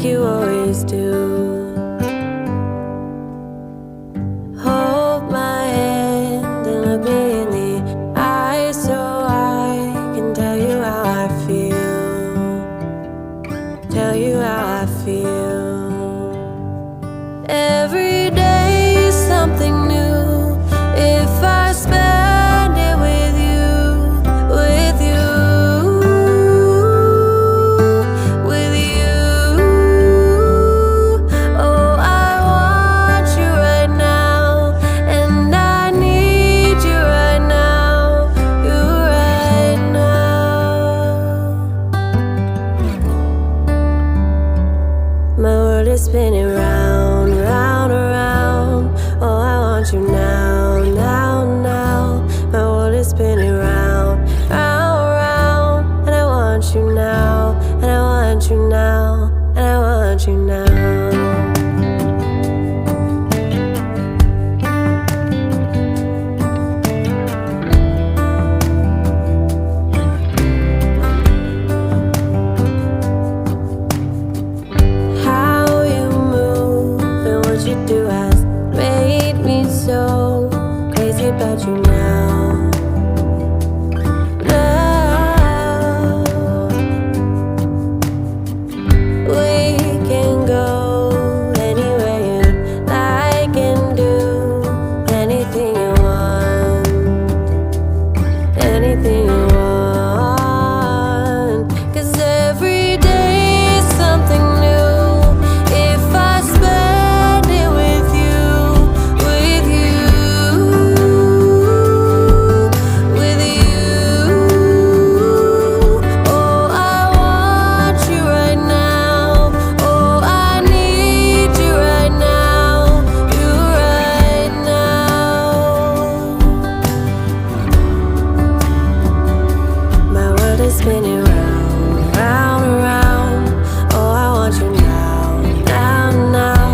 like you always do. Hold my hand and look me in the eyes so I can tell you how I feel. Tell you how I feel. Every day is something new. If I spend it with you, with you, with you. Oh, I want you right now, and I need you right now, you right now. My world is spinning round, round, around. Oh, I want you now, now, now. My world is spinning round, round, round. And I want you now, and I want you now, and I want you now. How you move and what you do has made me so crazy about you now. Now we can go anywhere you like and do anything you want, anything you want. 'Cause every day is something new. If I spend it with you, with you, with you. Oh, I want you right now. Oh, I need you right now, you right now. My world is spinning round, round, around. Oh, I want you now, now, now.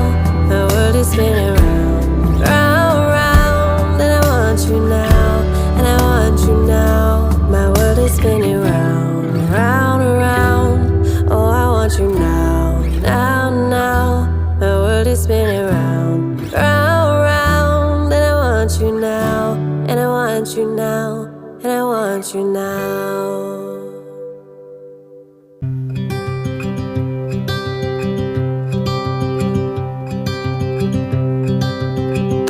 My world is spinning round, round, round. And I want you now, and I want you now. My world is spinning round, round, around. Oh, I want you now, now, now. My world is spinning round, round, round. And I want you now, and I want you now, and I want you now.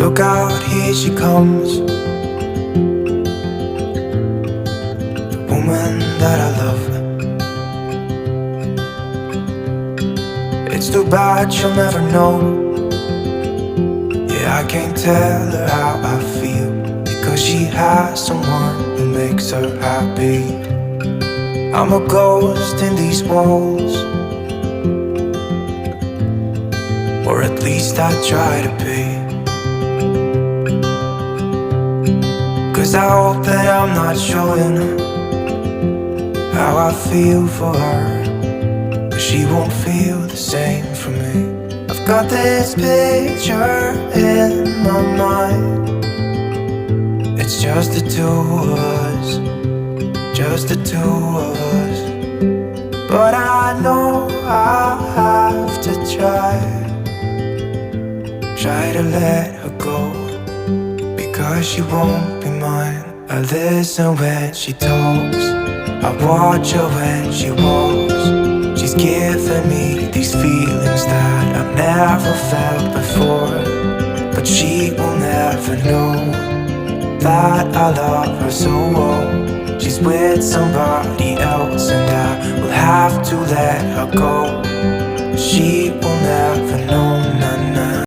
Look out, here she comes, the woman that I love. It's too bad she'll never know. Yeah, I can't tell her how I feel, because she has someone who makes her happy. I'm a ghost in these walls, or at least I try to be. 'Cause I hope that I'm not showing how I feel for her, but she won't feel the same for me. I've got this picture in my mind. It's just the two of us, just the two of us. But I know I have to try to let her go, because she won't be mine. I listen when she talks, I watch her when she walks. She's giving me these feelings that I've never felt before, but she will never know that I love her so well. She's with somebody else, and I will have to let her go. She will never know, nah, nah.